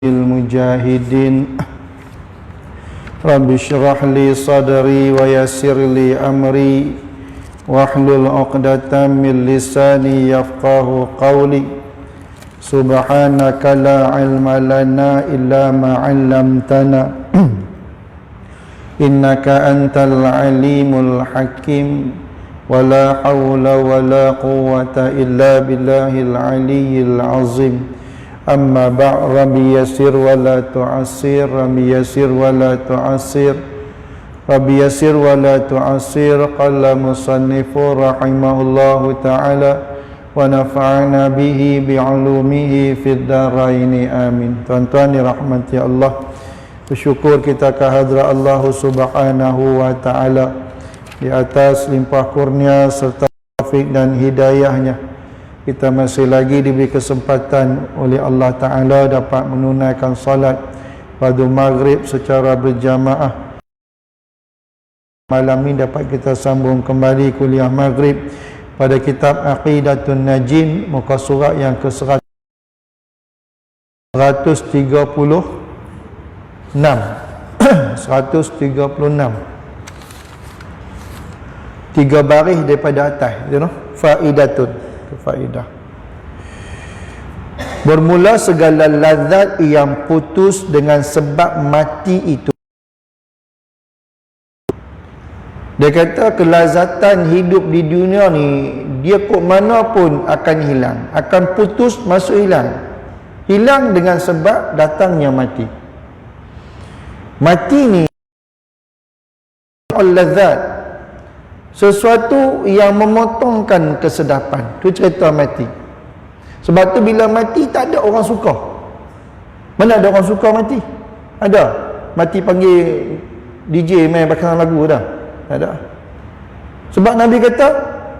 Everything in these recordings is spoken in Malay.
المجاهدين رب اشرح لي صدري ويسر لي أمري واحلل عقدة من لساني يفقه قولي سبحانك لا علم لنا إلا ما علمتنا إنك أنت العليم الحكيم ولا حول ولا قوة إلا بالله العلي العظيم أما بعد ربي يسر ولا تعسر ربي يسر ولا تعسر ربي يسر ولا تعسر قال مصنف رحمه الله تعالى ونفعنا به بعلومه في الدارين آمين. Tuan-tuan dirahmati Allah, bersyukur kita kehadrat Allah Subhanahu wa taala di atas limpah kurnia serta taufik dan hidayahnya. Kita masih lagi diberi kesempatan oleh Allah Ta'ala dapat menunaikan salat pada maghrib secara berjamaah. Malam ini dapat kita sambung kembali kuliah maghrib pada kitab Aqidatun Najin, muka surat yang ke-136. 136. 3 baris daripada atas, you know? Faidatun, faedah. Bermula segala lazat yang putus dengan sebab mati itu. Dia kata kelazatan hidup di dunia ni, dia kok mana pun akan hilang, akan putus, masuk hilang. Hilang dengan sebab datangnya mati. Mati ni al-lazat, sesuatu yang memotongkan kesedapan. Tu cerita mati. Sebab tu bila mati tak ada orang suka. Mana ada orang suka mati? Ada. Mati panggil DJ main bacaan lagu dah. Tak ada. Sebab Nabi kata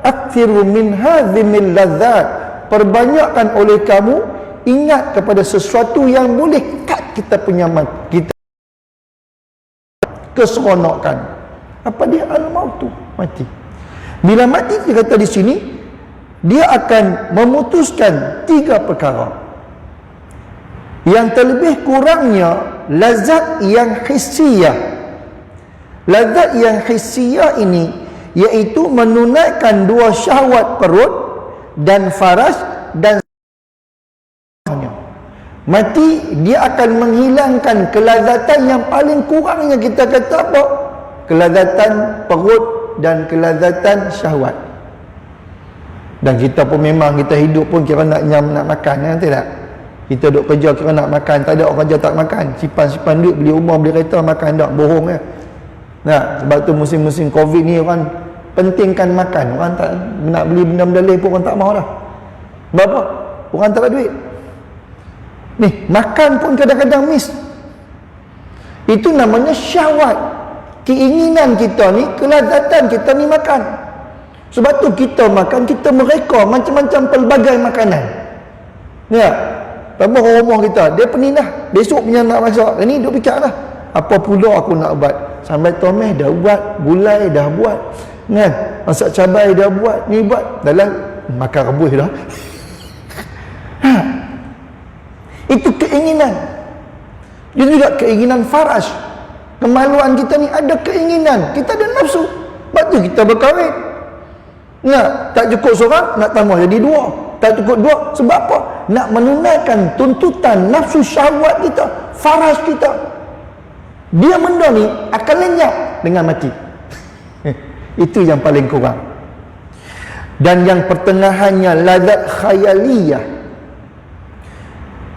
aktsiru min hadzimil ladzat, perbanyakkan oleh kamu ingat kepada sesuatu yang boleh kat kita punya mati, kita keseronokan. Apa dia? Al-maut tu, mati. Bila mati, dia kata di sini dia akan memutuskan 3 perkara. Yang terlebih kurangnya lazat yang hissiyah. Lazat yang hissiyah ini iaitu menunaikan 2 syahwat perut dan faras dan mati, dia akan menghilangkan kelazatan yang paling kurangnya. Kita kata apa? Kelazatan perut dan kelazatan syahwat. Dan kita pun memang kita hidup pun kira nak nyam, nak makan, kan? Tidak? Kita duduk kerja kira nak makan. Tak ada orang kerja tak makan. Simpan duit, beli rumah, beli kereta, makan tak? Bohong ya. Nah, sebab tu musim-musim Covid ni orang pentingkan makan. Orang tak nak beli benda-benda lain pun orang tak mahu dah. Sebab apa? Orang tak ada duit. Ni, makan pun kadang-kadang miss. Itu namanya syahwat. Keinginan kita ni, kelazatan kita ni makan. Sebab tu kita makan, kita mereka macam-macam pelbagai makanan. Ya. Tambah rumah kita, dia penindah. Besok punya nak masak. Ini duk fikir dah. Apa pula aku nak buat? Sambal tomat dah buat, gulai dah buat. Kan? Masak cabai dah buat, ni buat. Dalam makan rebus dah. Ha. Itu keinginan. Dia juga keinginan faras. Kemaluan kita ni ada keinginan, kita ada nafsu. Sebab tu kita berkahwin. Nak tak cukup seorang, nak tambah jadi 2. Tak cukup 2, sebab apa? Nak menunaikan tuntutan nafsu syahwat kita, faras kita. Dia benda ni akan lenyap dengan mati. Itu yang paling kurang. Dan yang pertengahannya lazat khayaliyah.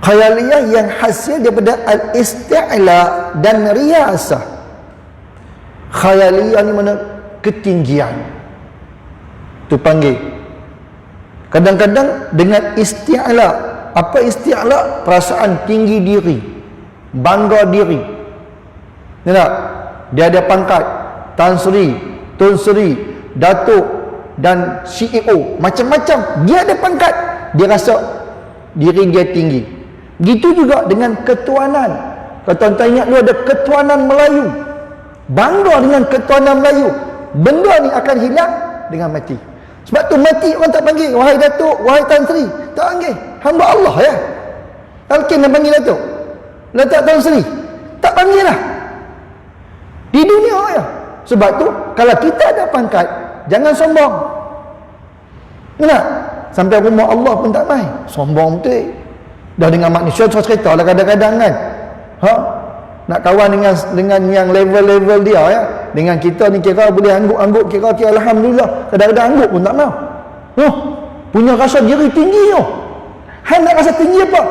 Khayaliyah yang hasil daripada al-isti'la dan riyasah. Khayaliyah ni mana? Ketinggian. Tu panggil. Kadang-kadang dengan isti'la. Apa isti'la? Perasaan tinggi diri, bangga diri. Tak? Dia ada pangkat Tan Sri, Tun Sri, Datuk dan CEO, macam-macam. Dia ada pangkat, dia rasa diri dia tinggi. Gitu juga dengan ketuanan. Kalau tuan-tuan ingat dulu ada ketuanan Melayu, bangga dengan ketuanan Melayu. Benda ni akan hilang dengan mati. Sebab tu mati orang tak panggil wahai Datuk, wahai Tan Sri. Tak panggil. Hamba Allah ya. Alkin yang panggil Datuk. letak Tan Sri, tak panggil lah. Di dunia ya. Sebab tu, kalau kita ada pangkat, jangan sombong. Nak? Sampai rumah Allah pun tak main. Sombong betul. Dah dengan manusia terus cerita lah kadang-kadang kan. Nak kawan dengan yang level-level dia ya. Dengan kita ni kira boleh angguk-angguk, kira alhamdulillah. Kadang-kadang angguk pun tak mau. Punya rasa diri tinggi tu. Hang nak rasa tinggi apa?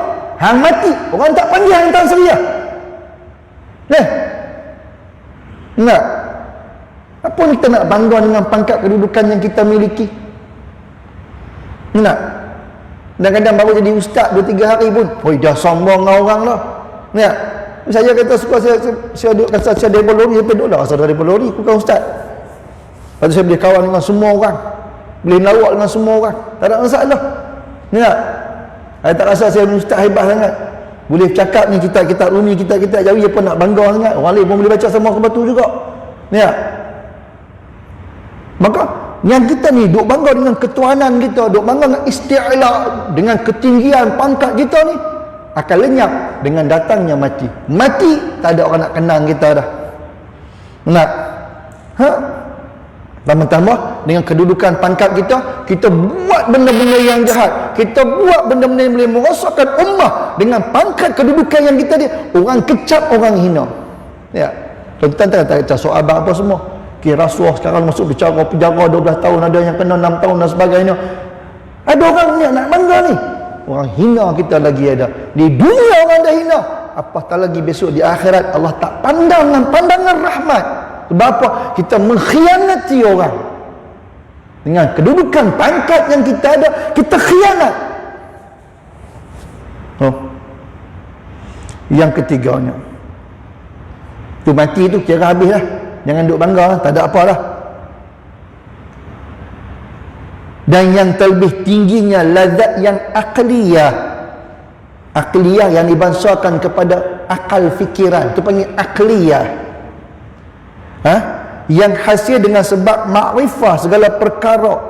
Hang mati, orang tak panggil hang Tan Sri lah. Nak? Apa kita nak bangga dengan pangkat kedudukan yang kita miliki? Nak? Kadang-kadang baru jadi ustaz 2-3 hari pun, oi dah sombong dengan orang lah. Nak? Saya kata suka saya duduk kata saya dari Lori, saya duduk lah asal dari Lori, aku kan ustaz. Lepas tu saya boleh kawan dengan semua orang, boleh lawak dengan semua orang, tak ada masalah. Nak? Saya tak rasa saya ustaz hebat sangat, boleh cakap ni kitab-kitab Rumi, kitab-kitab Jawi, apa nak bangga sangat, orang lain pun boleh baca sama ke batu juga. Nak? Maka yang kita ni duk bangga dengan ketuhanan kita, duk bangga dengan isti'la, dengan ketinggian pangkat kita ni, akan lenyap dengan datangnya mati. Mati, tak ada orang nak kenang kita dah. Nak? Tambah-tambah dengan kedudukan pangkat kita, kita buat benda-benda yang jahat, kita buat benda-benda yang boleh merosakkan ummah dengan pangkat kedudukan yang kita ni. Orang kecap, orang hina. Ya. Tuan-tuan tak kata soal abang apa semua. Kira rasuah sekarang masuk bicara penjara 12 tahun, ada yang kena 6 tahun dan sebagainya. Ada orang ni nak bangga ni. Orang hina kita lagi ada. Di dunia orang dah hina, apatah lagi besok di akhirat Allah tak pandang dengan pandangan rahmat. Sebab apa? Kita mengkhianati orang. Dengan kedudukan pangkat yang kita ada, kita khianat. Yang ketiganya, tu mati tu kira habis lah. Jangan duk bangga, tak ada apa lah. Dan yang terlebih tingginya lazat yang akliyah. Akliyah yang dibangsakan kepada akal fikiran, itu panggil akliyah. Yang hasil dengan sebab makrifah segala perkara,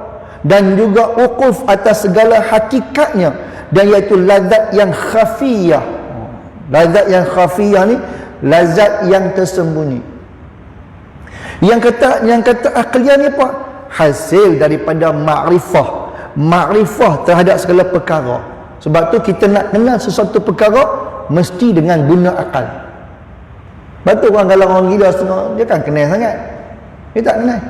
dan juga uquf atas segala hakikatnya, dan iaitu lazat yang khafiyah. Lazat yang khafiyah ni lazat yang tersembunyi. Yang kata akliyah ni apa? Hasil daripada makrifah terhadap segala perkara. Sebab tu kita nak kenal sesuatu perkara mesti dengan guna akal. Sebab tu orang kalau orang gila setengah, dia kan kenal sangat, dia tak kenal.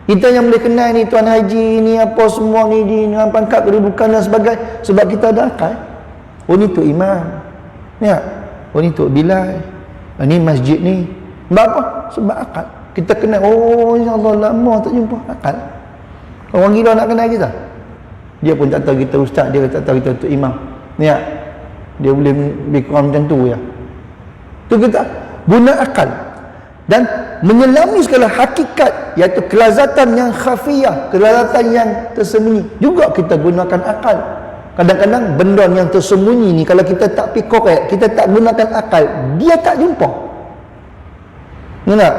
Kita yang boleh kenal ni Tuan Haji ni apa semua ni dengan pangkat kedudukan dan sebagainya, sebab kita ada akal. Oh ni tu imam, ya. Oh ni tu Bilal, ni masjid ni. Sebab apa? Sebab akal. Kita kenal, oh ya Allah lama tak jumpa, akal. Orang gila nak kenal kita, dia pun tak tahu kita ustaz, dia tak tahu kita tu imam, ya. Dia boleh lebih kurang macam tu ya. Tu kita guna akal dan menyelami segala hakikat, iaitu kelazatan yang khafiyah, kelazatan yang tersembunyi, juga kita gunakan akal. Kadang-kadang benda yang tersembunyi ni kalau kita tak korek, kita tak gunakan akal, dia tak jumpa. Nampak?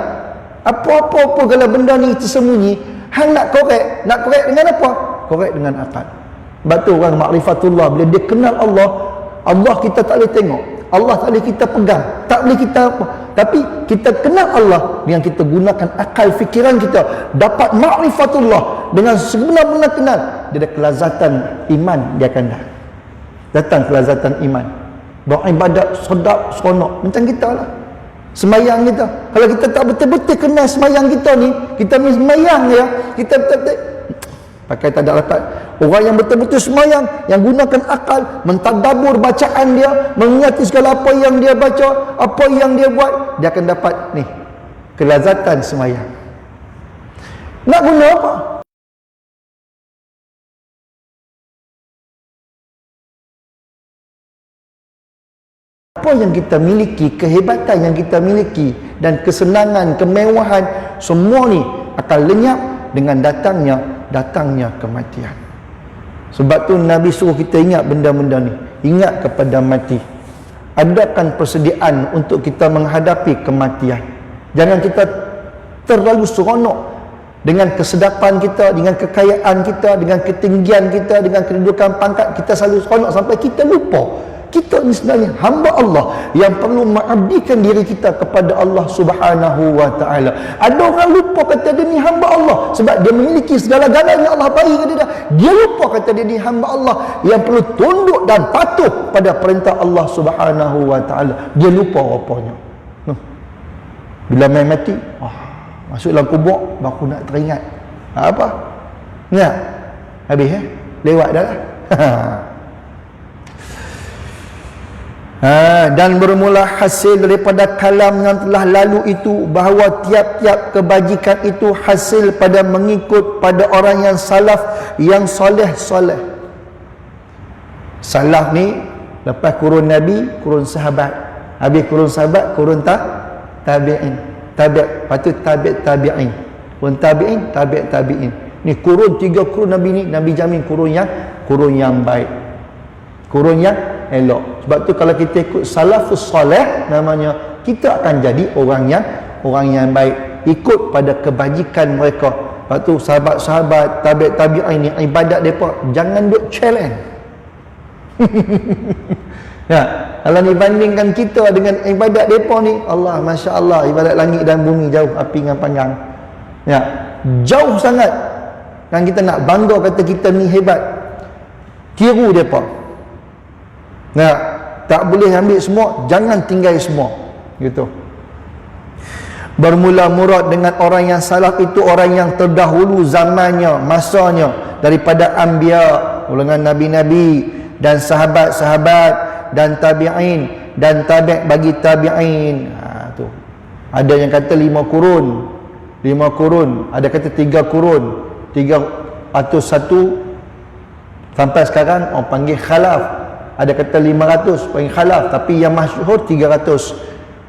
Apa-apa kalau benda ni tersembunyi, hang nak korek dengan apa? Korek dengan akal. Sebab tu orang makrifatullah, bila dia kenal Allah, Allah kita tak boleh tengok, Allah tak boleh kita pegang, tak boleh kita apa, tapi kita kenal Allah dengan kita gunakan akal fikiran kita, dapat makrifatullah dengan sebenar-benar kenal, dia ada kelazatan iman, dia akan datang kelazatan iman, beribadat sedap seronok macam kita lah. Semayang kita, kalau kita tak betul-betul kenal semayang kita ni, kita ni semayang ya, kita betul-betul pakai tak ada letak. Orang yang betul-betul semayang, yang gunakan akal, mentadabur bacaan dia, mengingati segala apa yang dia baca, apa yang dia buat, dia akan dapat ni kelazatan semayang. Nak guna apa? Apa yang kita miliki, kehebatan yang kita miliki, dan kesenangan, kemewahan, semua ni akan lenyap dengan datangnya kematian. Sebab tu Nabi suruh kita ingat benda-benda ni, ingat kepada mati. Adakan persediaan untuk kita menghadapi kematian. Jangan kita terlalu seronok dengan kesedapan kita, dengan kekayaan kita, dengan ketinggian kita, dengan kedudukan pangkat kita, selalu seronok sampai kita lupa Kita ni sebenarnya hamba Allah yang perlu mengabdikan diri kita kepada Allah Subhanahu wa taala. Ada orang lupa kata dia ni hamba Allah sebab dia memiliki segala-galanya Allah bagi kepada dia. Dia lupa kata dia ni hamba Allah yang perlu tunduk dan patuh pada perintah Allah Subhanahu wa taala. Dia lupa rupanya. Bila main mati, masuk dalam kubur baru nak teringat. Apa? Ingat? Habis lewat dah lah. Dan bermula hasil daripada kalam yang telah lalu itu bahawa tiap-tiap kebajikan itu hasil pada mengikut pada orang yang salaf yang soleh-soleh. Salaf ni lepas kurun Nabi, kurun sahabat, habis kurun sahabat, kurun tabi'in, patut tabi'in, kurun tabi'in, tabi'in. Ni kurun 3 kurun Nabi ni, Nabi jamin kurun yang baik, kurun yang elok. Sebab tu kalau kita ikut salafus soleh, namanya kita akan jadi orang yang baik, ikut pada kebajikan mereka. Sebab tu sahabat-sahabat tabi'in ni ibadat mereka jangan duk challenge. Ya, kalau dibandingkan kita dengan ibadat mereka ni, Allah, Masya Allah, ibadat langit dan bumi jauh api dengan panggang. Ya, jauh sangat. Dan kita nak bangga kata kita ni hebat, tiru mereka. Nah, tak boleh ambil semua, jangan tinggal semua, gitu. Bermula murad dengan orang yang salaf itu orang yang terdahulu zamannya, masanya, daripada anbiya, golongan nabi-nabi dan sahabat-sahabat dan tabi'in dan tabi' bagi tabi'in. Tu. Ada yang kata 5 kurun, ada kata 3 kurun, 301 sampai sekarang orang panggil khalaf. Ada kata 500 panggil khalaf, tapi yang masyhur 300.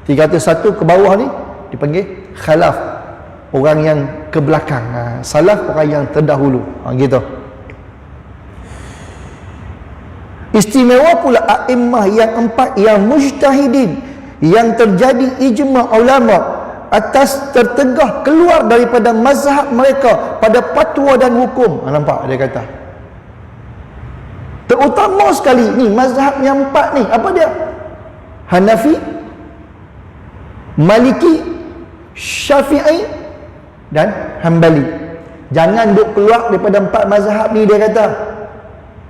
301 ke bawah ni dipanggil khalaf, orang yang ke belakang. Salaf orang yang terdahulu. Gitu. Istimewa pula a'immah yang 4 yang mujtahidin, yang terjadi ijma' ulama atas tertegah keluar daripada mazhab mereka pada fatwa dan hukum. Nampak dia kata terutama sekali ni mazhab yang 4 ni, apa dia? Hanafi, Maliki, Syafi'i dan Hanbali. Jangan duk keluar daripada 4 mazhab ni, dia kata.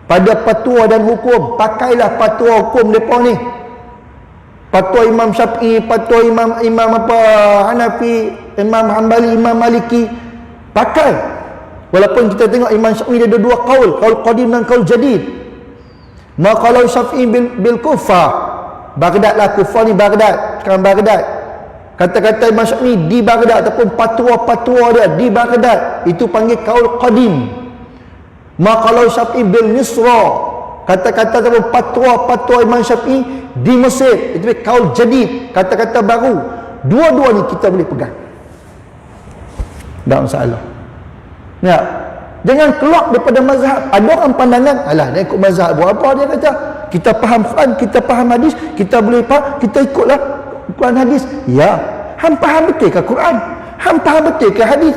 Pada fatwa dan hukum, pakailah fatwa hukum depa ni. Fatwa Imam Syafi'i, fatwa Imam Hanafi, Imam Hanbali, Imam Maliki, pakai. Walaupun kita tengok Imam Syafi'i dia ada 2 qaul qadim dan qaul jadid. Kalau Syafi'i bil Kufah, Baghdad lah, Kufah ni Baghdad, sekarang Baghdad. Kata-kata Imam Syafi'i di Baghdad ataupun fatwa-fatwa dia di Baghdad, itu panggil qaul qadim. Kalau Syafi'i bil Misra, kata-kata ataupun fatwa-fatwa Imam Syafi'i di Mesir, itu qaul jadid, kata-kata baru. Dua-dua ni kita boleh pegang, tak masalah. Ya, jangan keluar daripada mazhab. Ada orang pandangan, alah dia ikut mazhab buat apa, dia kata kita faham Quran, kita faham hadis, kita boleh faham, kita ikutlah Quran hadis. Ya, hang faham betul ke Quran? Hang faham betul ke hadis?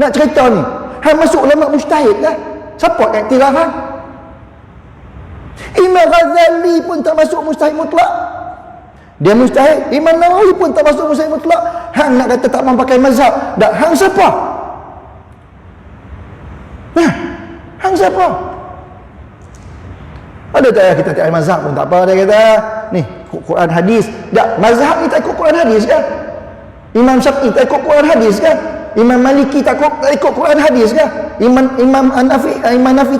Nak cerita ni, hang masuk ulama mujtahid lah. Siapa yang iktiraf hang? Imam Ghazali pun tak masuk mujtahid mutlak, dia mujtahid. Imam Nawawi pun tak masuk mujtahid mutlak. Hang nak kata tak mahu pakai mazhab, dak? Hang siapa? Hang siapa? Ada tak kita tak mazhab pun tak apa, dia kata ni Quran hadis. Tak, mazhab ni tak ikut Quran hadis kan? Imam Syafi'i tak ikut Quran hadis kan? Imam Maliki tak ikut Quran hadis kan? Imam Hanafi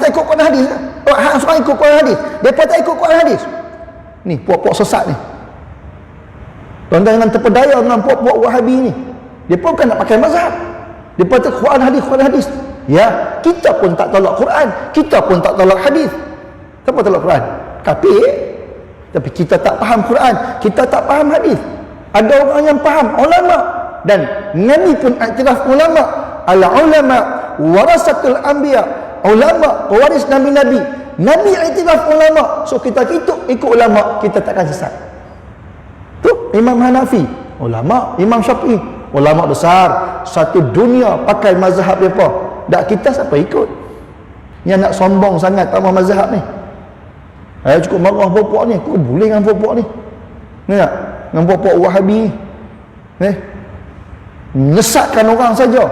tak ikut Quran hadis kan? Hang seorang ikut Quran hadis, depa tak ikut Quran hadis. Ni puak-puak sesat ni. Tuan-tuan jangan terpedaya dengan puak-puak Wahabi ni. Depa bukan nak pakai mazhab, depa tak Quran hadis. Ya, kita pun tak tolak Quran, kita pun tak tolak hadis. Siapa tolak Quran? Kafir. Tapi kita tak faham Quran, kita tak faham hadis. Ada orang yang faham, ulama, dan Nabi pun iktiraf ulama. Al-ulama warasatul anbiya. Ulama pewaris nabi-nabi. Nabi iktiraf ulama. So kita ikut ulama, kita takkan sesat. Tu Imam Hanafi, ulama. Imam Syafi'i, ulama besar satu dunia pakai mazhab depa. Tak, kita siapa ikut? Yang nak sombong sangat tak mahu mazhab ni. Saya cukup marah puak-puak ni. Kau boleh dengan puak-puak ni? Tak? Dengan puak-puak Wahabi ni. Menyesatkan orang saja.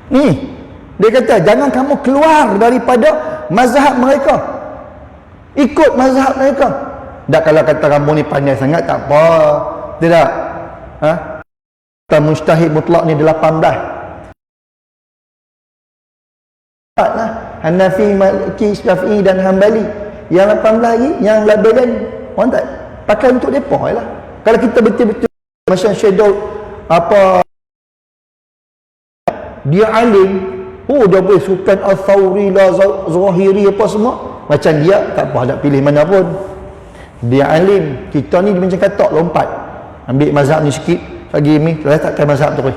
Ni, dia kata, jangan kamu keluar daripada mazhab mereka. Ikut mazhab mereka. Tak, kalau kata kamu ni pandai sangat, tak apa. Tidak. Ha? Kata mujtahid mutlak ni 18. Hanafi, Maliki, Syafi'i dan Hanbali. Yang 18 lagi, yang lain orang tak pakai untuk mereka lah. Kalau kita betul-betul macam Syedul apa dia alim, dia boleh Sultan Al-Thawri lah, Zahiri apa semua, macam dia tak apa, nak pilih mana pun. Dia alim. Kita ni macam katak lompat, ambil mazhab ni sikit lagi ni, saya takkan mazhab terus.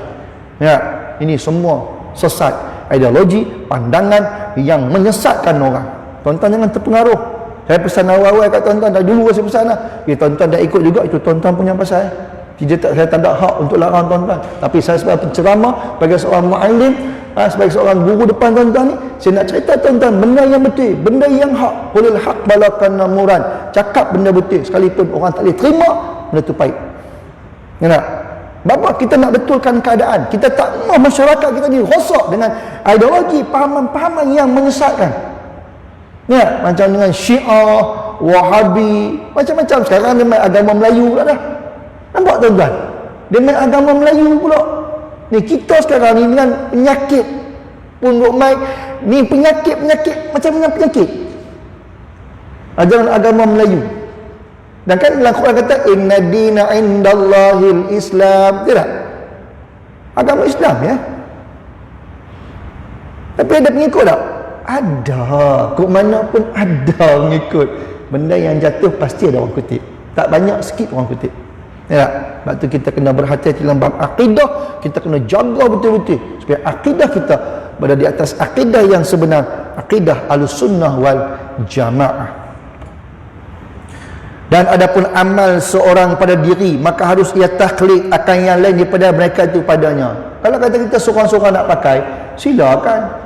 Ya, ini semua sesat, ideologi, pandangan yang menyesatkan orang. Tuan-tuan jangan terpengaruh. Saya pesan awal-awal kat tuan-tuan, dah dulu saya pesan lah. Tuan-tuan dah ikut juga, itu tuan-tuan punya pasal. Saya tak ada hak untuk larang tuan-tuan. Tapi saya sebagai penceramah, sebagai seorang mu'allim, sebagai seorang guru depan tuan-tuan ni, saya nak cerita tuan-tuan benda yang betul, benda yang hak. Qulil haq balakan namuran. Cakap benda betul, sekalipun orang tak boleh terima, benda tu baik. Ya tak? Bapak, kita nak betulkan keadaan. Kita tak mahu masyarakat kita ni rosak dengan ideologi, pahaman-pahaman yang menyesatkan. Ya, macam dengan Syiah, Wahabi, macam-macam. Sekarang dia main agama Melayu pula dah. Nampak tuan-tuan? Dia main agama Melayu pula. Ni kita sekarang ni dengan penyakit pun main ni penyakit macam penyakit. Ajaran agama Melayu. Dan kan dalam Quran kata inna dina indallahil Islam. Tidak? Agama Islam ya. Tapi ada pengikut tak? Ada. Kok mana pun ada pengikut. Benda yang jatuh pasti ada orang kutip. Tak banyak, sikit orang kutip. Ya, sebab tu kita kena berhati-hati dalam bab akidah, kita kena jaga betul-betul supaya akidah kita berada di atas akidah yang sebenar, akidah Ahlussunnah wal Jamaah. Dan adapun amal seorang pada diri, maka harus ia taklid akan yang lain daripada mereka itu padanya. Kalau kata kita seorang-seorang nak pakai, silakan.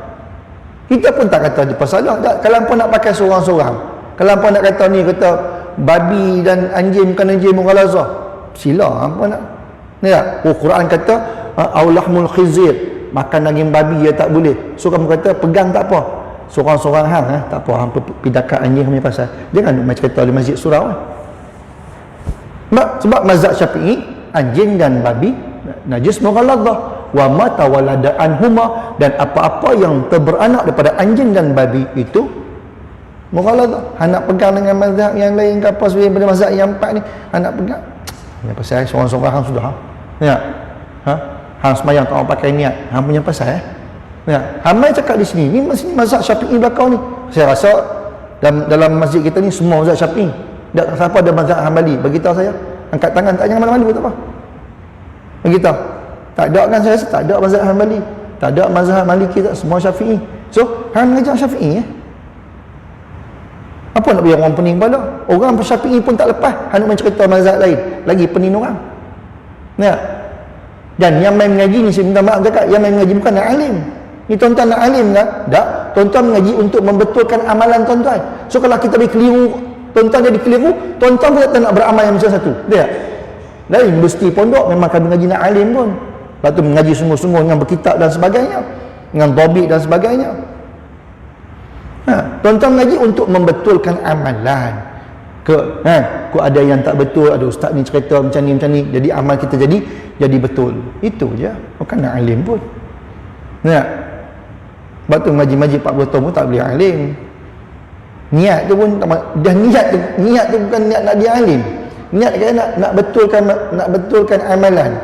Kita pun tak kata dia salah. Kalau pun nak pakai seorang-seorang, kalau pun nak kata ni, kata babi dan anjing bukan anjing mughalazah, sila apa nak. Ya, Quran kata aulahmul khizir, makan daging babi ya tak boleh. So kamu kata pegang tak apa. Seorang-seorang hang tak apa, hang pidakat anjing punya pasal. Jangan macam kata di masjid surau. Sebab mazhab Syafi'i, anjing dan babi najis mughalazah. Wa ma tawallada anhuma, dan apa-apa yang terberanak daripada anjing dan babi itu mughalazah. Hang nak pegang dengan mazhab yang lain ke apa sebenarnya pada mazhab yang empat ni, hang nak pegang. Ya pasal seorang-seorang hang sudah. Ya. Hang sembahyang tak pakai niat. Hang punya pasal Ya. Hamai cakap di sini, ni mazhab Syafi'i belakang ni. Saya rasa dalam masjid kita ni semua mazhab Syafi'i. Tak siapa ada mazhab Hanbali. Bagi tahu saya. Angkat tangan, tak jangan malu-malu tak apa. Bagi tahu. Tak ada kan, saya rasa tak ada mazhab Hanbali. Tak ada mazhab Maliki, tak, semua Syafi'i. So, hang mengajar Syafi'i Apa nak biar orang pening kepala? Orang Syafi'i pun tak lepas, hang nak cerita mazhab lain, lagi pening orang. Ya. Dan yang main mengaji ni, saya minta maaf cakap, yang main mengaji bukan nak alim. Ni tuan-tuan nak alim kan? Tak. Tuan-tuan mengaji untuk membetulkan amalan tuan-tuan. So kalau kita boleh keliru, tuan-tuan jadi keliru, tuan-tuan pun tak nak beramal yang macam satu. Dia. Dari universiti pondok memang kami mengaji nak alim pun. Lepas tu mengaji sungguh-sungguh dengan berkitab dan sebagainya, dengan dhabit dan sebagainya. Tuan-tuan mengaji untuk membetulkan amalan. Kok ada yang tak betul, ada ustaz ni cerita macam ni, jadi amal kita jadi betul. Itu je. Bukan nak alim pun. Sebab tu ngaji-ngaji 40 tahun pun tak boleh alim. Niat tu pun dah niat tu bukan niat nak dia alim. Niat kan nak betulkan amalan.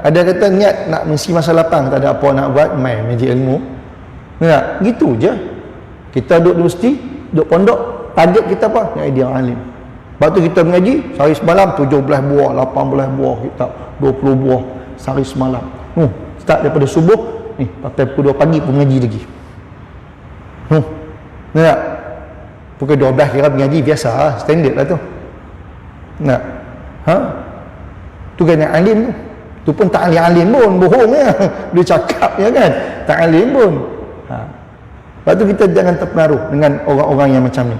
Ada kata niat nak mengisi masa lapang, tak ada apa nak buat, main majlis ilmu. Gitu je. Kita duduk universiti, duduk pondok, target kita apa? Nak dia alim. Lepas tu kita mengaji sehari semalam 17 buah, 18 buah kitab, 20 buah sehari semalam. Start daripada subuh ni sampai pukul 2 pagi pun mengaji lagi. Pukul 12 kira mengaji biasa, standard lah tu. Tu kan yang alim tu. Tu pun tak alim pun, bohong ya. Dia cakap ya kan, tak alim pun. Lepas tu kita jangan terpengaruh dengan orang-orang yang macam ni.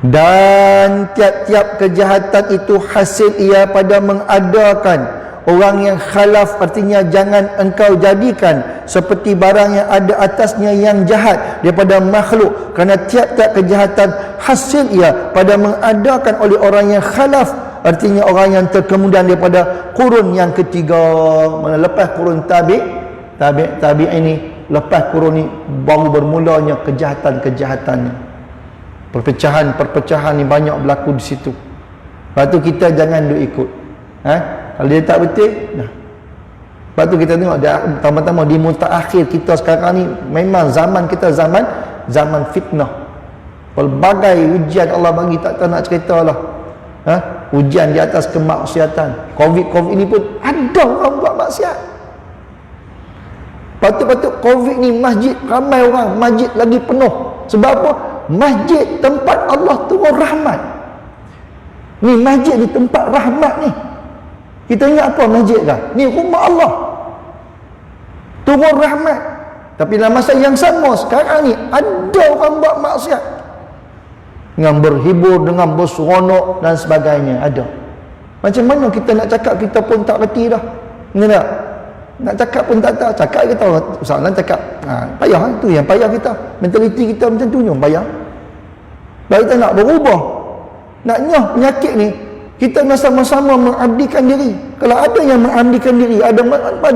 Dan tiap-tiap kejahatan itu hasil ia pada mengadakan orang yang khalaf, artinya jangan engkau jadikan seperti barang yang ada atasnya yang jahat daripada makhluk, kerana tiap-tiap kejahatan hasil ia pada mengadakan oleh orang yang khalaf, artinya orang yang terkemudian daripada kurun yang ketiga. Mana lepas kurun tabi' ini, lepas kurun ni baru bermulanya kejahatan-kejahatannya. Perpecahan-perpecahan ni banyak berlaku di situ. Lepas tu kita jangan duk ikut. Kalau dia tak betul, nah. Lepas tu kita tengok pertama-tama di mutaakhir kita sekarang ni, memang zaman kita zaman fitnah. Pelbagai ujian Allah bagi, tak nak cerita lah. Ujian di atas kemaksiatan. Covid ni pun ada orang buat maksiat. Patut-patut Covid ni masjid ramai orang, masjid lagi penuh. Sebab apa? Masjid tempat Allah turun rahmat. Ni masjid ni tempat rahmat ni. Kita ingat apa masjid kan? Ni rumah Allah, turun rahmat. Tapi dalam masa yang sama sekarang ni ada orang buat maksiat dengan berhibur, dengan berseronok dan sebagainya. Ada. Macam mana kita nak cakap, kita pun tak reti dah. Nak cakap pun tak tahu. Cakap kita soalan cakap. Payah, tu yang payah kita. Mentaliti kita macam tu je payah. Kalau kita nak berubah, nak nyah penyakit ni, kita sama-sama mengabdikan diri. Kalau ada yang mengabdikan diri, ada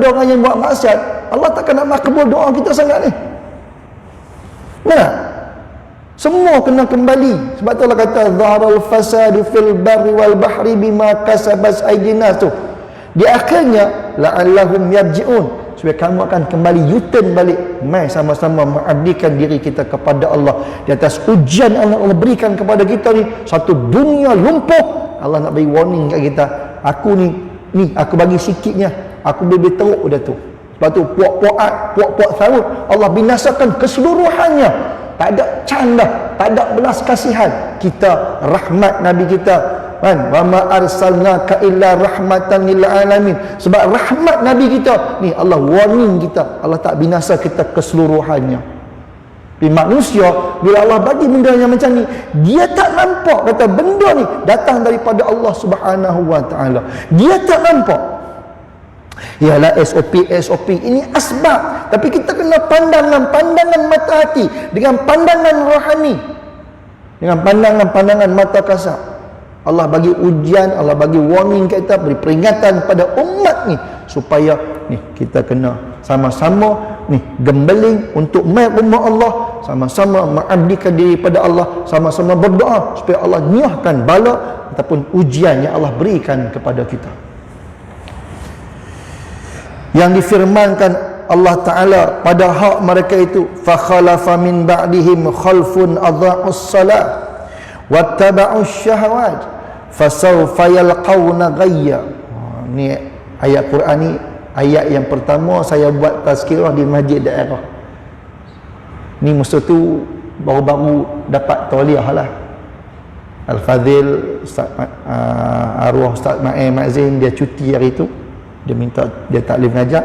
orang yang buat maksiat, Allah takkan nak makbul doa kita sangat ni. Nah, semua kena kembali. Sebab tu Allah kata zaharal fasadu fil barri wal bahri bima kasabat aydin nas tu. Di akhirnya la'allahum yarji'un, supaya kamu akan kembali U-turn balik, mai sama-sama mengabdikan diri kita kepada Allah di atas ujian yang Allah berikan kepada kita ni. Satu dunia lumpuh, Allah nak bagi warning kat kita. Aku ni aku bagi sikitnya, aku boleh teruk dah tu. Sebab tu puak-puak Thamud Allah binasakan keseluruhannya. Tak ada canda, tak ada belas kasihan. Kita rahmat Nabi kita kan, wa ma arsalnaka illa rahmatan lil alamin. Sebab rahmat Nabi kita ni, Allah warning kita, Allah tak binasa kita keseluruhannya. Tapi manusia bila Allah bagi benda yang macam ni, dia tak nampak kata benda ni datang daripada Allah Subhanahu wa taala. Dia tak nampak. Ialah SOP ini asbab, tapi kita kena pandangan mata hati dengan pandangan rohani, dengan pandangan mata kasar. Allah bagi ujian, Allah bagi warning kita, beri peringatan pada umat ni, supaya ni kita kena sama-sama ni gembeling untuk mai rumah Allah, sama-sama mengabdikan diri pada Allah, sama-sama berdoa supaya Allah nyahkan bala ataupun ujian yang Allah berikan kepada kita. Yang difirmankan Allah Ta'ala pada hak mereka itu, fakhalafa min ba'dihim khalfun adha'us salat wattaba'us syahawat fasawfa yalqawna ghayya. Ni ayat Quran ni, ayat yang pertama saya buat tazkirah di masjid daerah ni. Masa tu baru-baru dapat tauliah lah. Al-Fadhil arwah Ustaz Ma'in Mazin, dia cuti hari tu, dia minta, dia taklim ngajak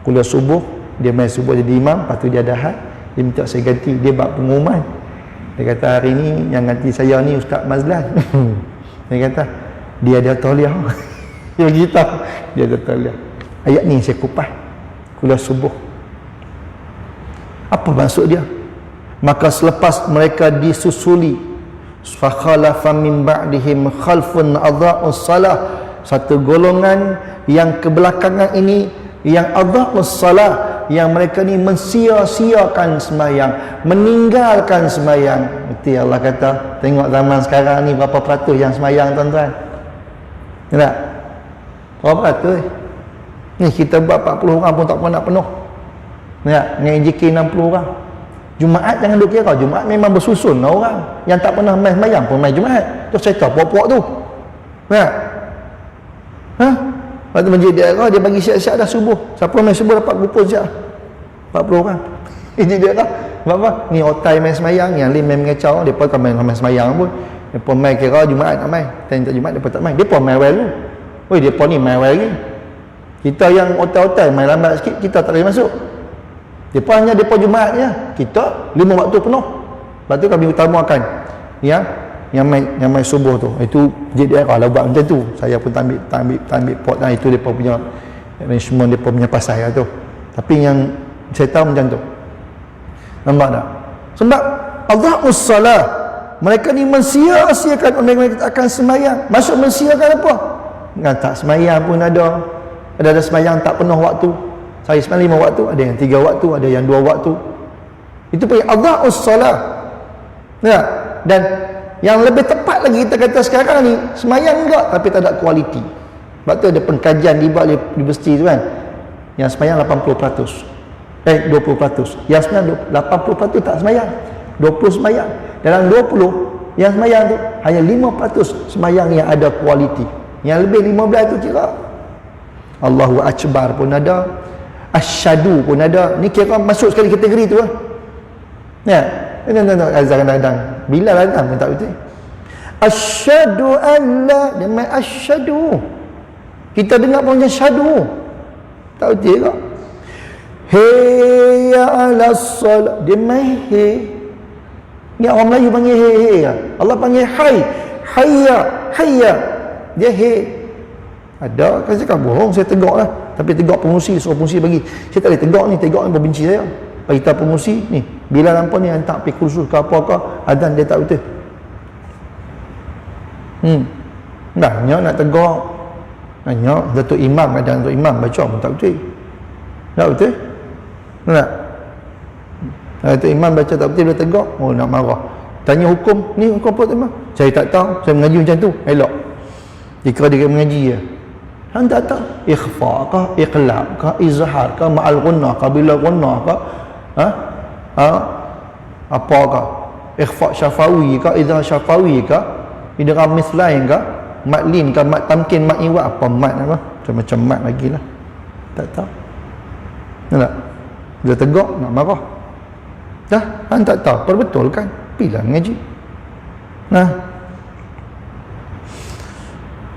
kuliah subuh, dia main subuh jadi imam, lepas tu dia dahad, dia minta saya ganti. Dia buat pengumuman, dia kata hari ni yang ganti saya ni Ustaz Mazlan. Dia kata dia ada tauliah. Dia beritahu dia ada tauliah. Ayat ni saya kupas, kuliah subuh. Apa maksud dia? Maka selepas mereka disusuli, fakhalafa min ba'dihim khalfun adha'us salah, satu golongan yang kebelakangan ini, yang adha'us salah, yang mereka ni mensia-siakan sembahyang, meninggalkan sembahyang. Betul Allah kata, tengok zaman sekarang ni berapa peratus yang sembahyang tuan-tuan? Tak? Berapa peratus? Ni kita buat 40 orang pun tak pernah nak penuh. Tak? Dengan JK 60 orang. Jumaat jangan duk kira, Jumaat memang bersusun orang yang tak pernah main sembahyang pun main Jumaat. Tu cerita puak-puak tu. Tak? Lepas tu masjid daerah dia bagi siap-siap dah subuh. Siapa main subuh dapat kupon siap 40 orang. Ini dia dah. Sebab apa? Ni otai main semayang, yang lain main mengecau. Dia pun kan main semayang pun. Dia pun main kira Jumaat nak main. Time tak Jumaat dia pun tak main. Dia pun main well tu. Oi, dia pun ni main well lagi. Kita yang otai-otai main lambat sikit, kita tak boleh masuk. Depa hanya depa Jumaat je. Kita 5 waktu penuh. Lepas tu kami utamakan yang main subuh tu. Itu jadi kalau buat macam tu, saya pun tak ambil pot lah. Itu depa punya arrangement, depa punya pasal lah tu. Tapi yang saya tahu macam tu. Nampak tak? Sebab Allah ussalah, mereka ni mensia-siakan mereka akan sembahyang. Maksud mensia-siakan apa? Kan tak sembahyang pun ada. Ada sembahyang tak penuh waktu. Saya sembahyang 5 waktu, ada yang 3 waktu, ada yang 2 waktu. Itu panggil Allah ussalah. Ya, dan yang lebih tepat lagi kita kata sekarang ni, sembahyang enggak tapi tak ada kualiti. Sebab tu ada pengkajian di bawah universiti tu kan. Yang sembahyang 80%. 20%. Yang sembahyang 80% tak sembahyang. 20 sembahyang. Dalam 20 yang sembahyang tu hanya 5% sembahyang yang ada kualiti. Yang lebih 15 tu kira Allahu Akbar pun ada, asyhadu pun ada. Ni kira masuk sekali kategori tu lah. Ya. Azan kadang-kadang Bilal azan pun tak betul. Asyhadu an la, dia main asyhadu. Kita dengar pun macam syahdu. Tak betul ke? Hayya ala salat, dia main hey. Ni orang Melayu panggil hey. Allah panggil hai. Hayya. Dia hey. Ada, kan saya kan bohong, saya tegak lah. Tapi tegak pengurusi, suruh pengurusi bagi. Saya tak boleh tegak ni berbenci saya. Bagi tahu pengurusi ni, bila lampu ni hantar pergi kursus ke apa-apa, azan dia tak betul. Banyak nak tegak. Banyak Datuk Imam, kadang Datuk Imam baca pun tak betul. Tak betul? Tak? Datuk Imam baca tak betul, dia tegak, oh nak marah. Tanya hukum, ni hukum apa tu Imam? Saya tak tahu, saya mengaji macam tu, elok. Dikira dia mengaji je. Han tak tahu, ikhfa kah, iqlab kah, izhar kah, ma'al gunnah kah, bila gunnah kah, apakah, ikhfa syafawi kah, izhar syafawi kah, idgham mislain kah, mat lin kah, mat tamkin, mat iwat, apa mat apa, macam mat lagi lah, tak tahu. Tak? Dia tegak nak marah. Dah, han tak tahu, perbetulkan, pilih mengaji. Nah,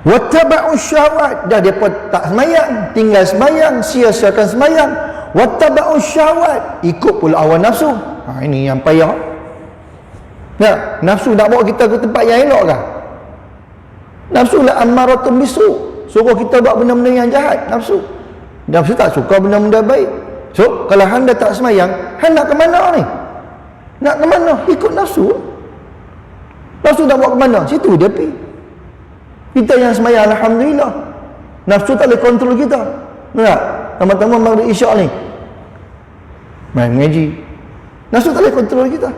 wattaba'u syahwat, dah dia pun tak semayang, tinggal semayang, sia-siakan semayang. Wattaba'u syahwat, ikut pula hawa nafsu. Ini yang payah. Ya, nafsu nak bawa kita ke tempat yang elok kah? Nafsu la ammaratun bisu, suruh kita buat benda-benda yang jahat. Nafsu tak suka benda-benda baik. So kalau handa tak semayang, handa nak ke mana ni? Nak ke mana? Ikut nafsu. Nafsu nak bawa ke mana? Situ dia pergi. Kita yang semayang, alhamdulillah, nafsu tak boleh kontrol kita. Tak? Tama-tama maghrib isyak ni main mengaji, nafsu tak boleh kontrol kita.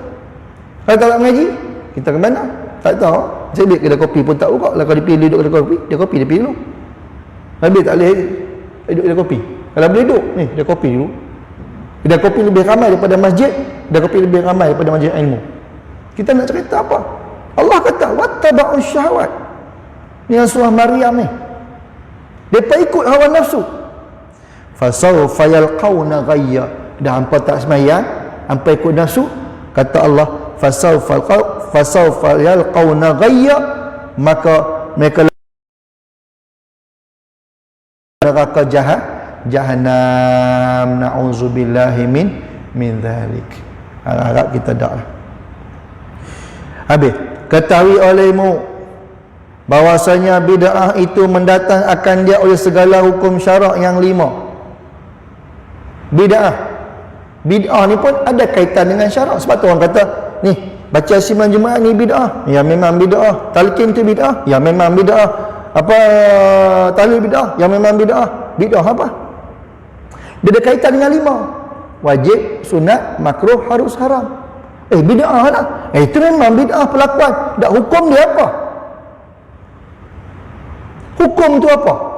Kalau tak nak mengaji, kita ke mana? Tak tahu. Saya lihat kedai kopi pun tak buka. Kalau dia pergi duduk kedai kopi, dia kopi dia pergi dulu. Habis tak boleh duduk kedai kopi. Kalau boleh duduk ni kedai kopi dulu. Kedai kopi lebih ramai daripada masjid, kedai kopi lebih ramai daripada majlis ilmu. Kita nak cerita apa? Allah kata wattaba'u syahwat. Ni surah Maryam ni. Depa ikut hawa nafsu. Fasawfa yalqauna ghayya. Dah hampa tak sembahyang, hampa ikut nafsu, kata Allah fasawfa yalqauna ghayya, maka mereka neraka jahannam, na'udzubillahi min dzalik. Harap kita dak lah. Habis, ketahui olehmu bahwasanya bid'ah itu mendatang akan dia oleh segala hukum syarak yang 5. Bid'ah ni pun ada kaitan dengan syarak. Sebab tu orang kata, ni baca siman Jumaat ni bid'ah. Ya memang bid'ah. Talqin tu bid'ah. Ya memang bid'ah. Apa tahlil bid'ah? Ya memang bid'ah. Bid'ah apa? Dia ada kaitan dengan 5. Wajib, sunat, makruh, harus, haram. Bid'ah lah. Itu memang bid'ah perlakuan. Tak, hukum dia apa? Hukum tu apa?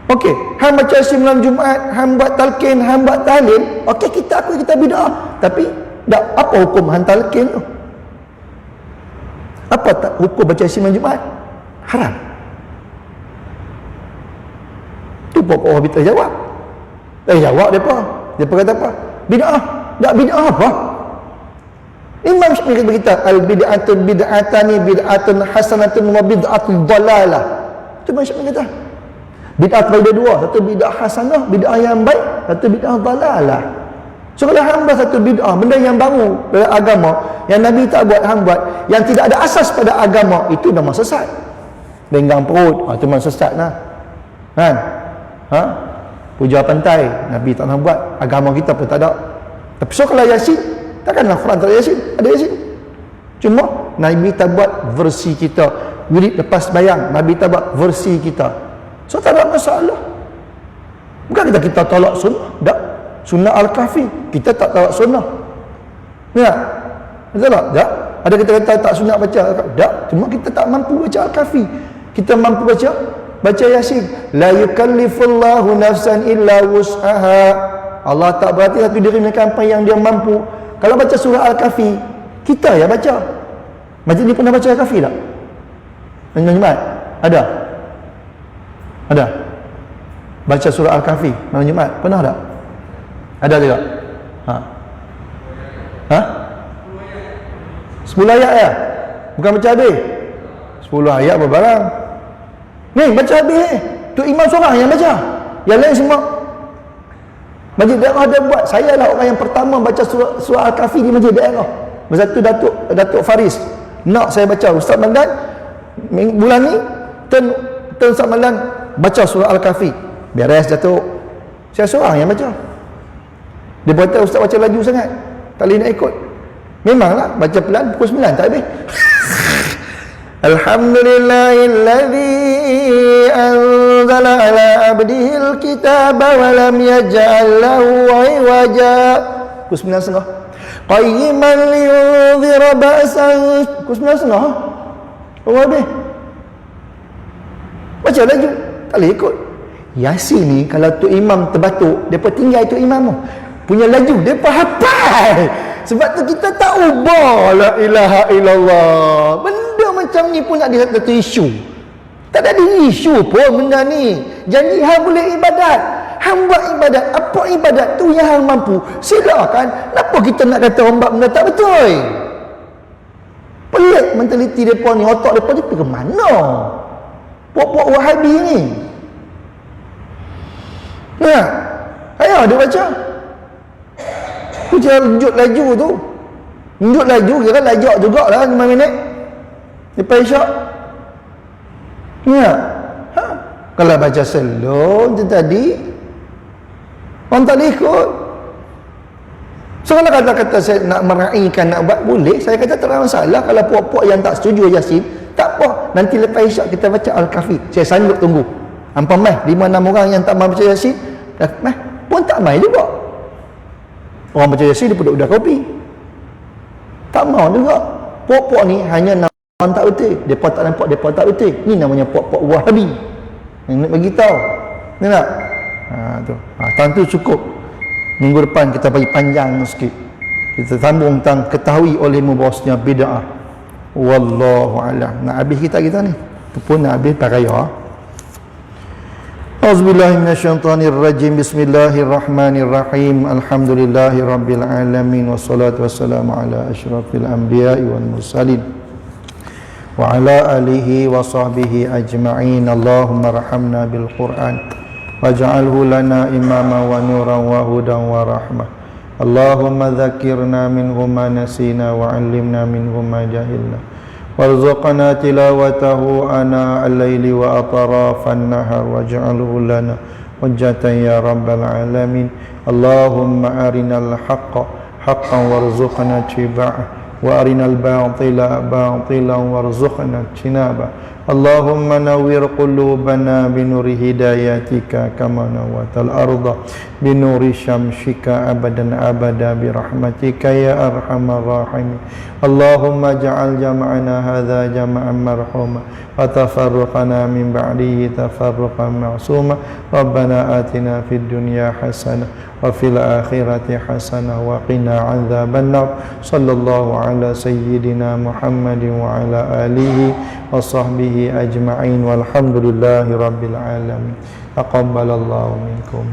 Okey, hang baca simalan Jumaat, hang buat talqin, hang buat tahlil, okey, kita akui kita bid'ah. Tapi tak, apa hukum hang talqin tu? Apa tak hukum baca simalan Jumaat? Haram. Tu pokok orang kita jawab. Jawab depa. Depa kata apa? Bid'ah. Tak bid'ah apa? Imam Syafi'i berkata al-bid'atun bid'atani bid'atun hasanatun wa bid'atun dalalah. Itu Imam Syafi'i kata. Bid'ah terbagi dua, satu bid'ah hasanah, bid'ah yang baik, satu bid'ah dalalah. So kalau hamba satu bid'ah, benda yang baru dalam agama, yang Nabi tak buat, hang buat, yang tidak ada asas pada agama, itu nama sesat. Benggang perut, itu memang sesat lah. Kan? Puja pantai, Nabi tak nak buat, agama kita pun tak ada. Tapi so kalau Yasin, takkanlah Quran tak ada Yasin? Ada Yasin. Cuma Nabi tak buat versi kita. Wirid lepas bayang, Nabi tak buat versi kita. So tak ada masalah. Bukan kita tolak sunnah, tak. Sunnah Al-Kahfi, kita tak tolak sunnah. Ya, betul tak? Tak. Ada kita kata tak sunnah baca, tak. Cuma kita tak mampu baca Al-Kahfi. Kita mampu baca Yasin. La yukallifullahu nafsan illa wus'aha. Allah tak berarti satu diri mereka apa yang dia mampu. Kalau baca surah Al-Kahfi, kita ya baca. Majlis ni pernah baca Al-Kahfi tak? Malam Jumaat? Ada? Ada? Baca surah Al-Kahfi malam Jumaat? Pernah tak? Ada juga? 10 ayat ya? Bukan baca habis? 10 ayat apa barang? Ni baca habis ni. Tu imam seorang yang baca. Yang lain semua Masjid Daerah ada buat. Saya lah orang yang pertama baca surah Al-Kahfi di Masjid Daerah. Masa tu Datuk Faris nak saya baca. Ustaz Mandan bulan ni turn Ustaz Mandan baca surah Al-Kahfi. Beres Datuk. Saya seorang yang baca. Dia kata ustaz baca laju sangat, tak boleh nak ikut. Memanglah baca pelan, pukul 9 tak habis. Alhamdulillahilladzi anzala ala abdihil kitaba wa lam yaj'al lahu iwaja. Pukul 9.30. Qayyiman liyunzira ba'san. Pukul 9.30. Oh habis. Baca laju, tak boleh ikut. Yasin ni kalau tu imam terbatuk, depa tinggal tu imam tu. Punya laju, depa hafal. Sebab tu kita tak ubah la ilaha illallah. Benda macam ni pun nak ada satu isu. Tak ada isu pun benda ni. Janji hang boleh ibadat. Hang buat ibadat. Apa ibadat tu yang hang mampu? Silakan. Kenapa kita nak kata orang buat benda tak betul? Pelik mentaliti depa ni, otak depa ni pergi ke mana? Puak-puak Wahabi ni. Nah, ayo dia baca. Tu jangan lanjut laju tu. Lanjut laju kira lajak jugalah 5 minit. Lepas isyak. Ya. Kalau baca slow tu tadi, orang tak boleh ikut. So kalau kata-kata saya nak meraihkan, nak buat, boleh. Saya kata tak ada masalah. Kalau puak-puak yang tak setuju Yasin, tak apa. Nanti lepas isyak kita baca Al-Kahfi. Saya sanggup tunggu. Hampa mai 5-6 orang yang tak mahu baca Yasin, pun tak mai juga. Orang baca Yasin dia pun dah kopi. Tak mau juga. Puak-puak ni hanya nak orang tak betul. Depa tak nampak depa tak betul. Ni namanya puak-puak Wahabi. Yang nak bagi tahu. Ni tak? Tu. Tahun tu cukup. Minggu depan kita bagi panjang sikit. Kita sambung tentang ketahui olehmu bahawasanya bid'ah. Wallahu a'lam. Nak habis kita ni. Tu pun nak habis paraya. Auzubillahi minasyaitonir rajim. Bismillahirrahmanirrahim. Alhamdulillahi rabbil alamin wassalatu wassalamu ala asyrafil anbiya'i wal mursalin wa ala alihi wa sahbihi ajma'in. Allahumma rahamna bil Qur'an waj'alhu lana imama wa nuran wa hudan wa rahmah. Allahumma dzakirna minhu ma nasina wa 'allimna minhu ma jahilna warzuqna tilawatahu ana al-laili wa atrafan nahar waj'alhu lana hujjatan ya rabbal alamin. Allahumma arinal haqqa haqqan warzuqna ittiba'ah wa arinal batila batilan warzuqna ijtinabah. Allahumma nawwir qulubana binuri hidayatika kama nawatal arda binuri syamsika abadan abada birahmatika ya arhamar rahimin. Allahumma ja'al jam'ana hadha jam'an marhuma wa tafarruqana min ba'dihi tafarruqan ma'suma. Rabbana atina fid dunya hasanah wa fil akhirati hasanah wa qina 'adzabannar. Sallallahu ala sayyidina Muhammadin wa ala alihi wa sahbihi ajma'in walhamdulillahi rabbil alamin. Taqabbalallahu minkum.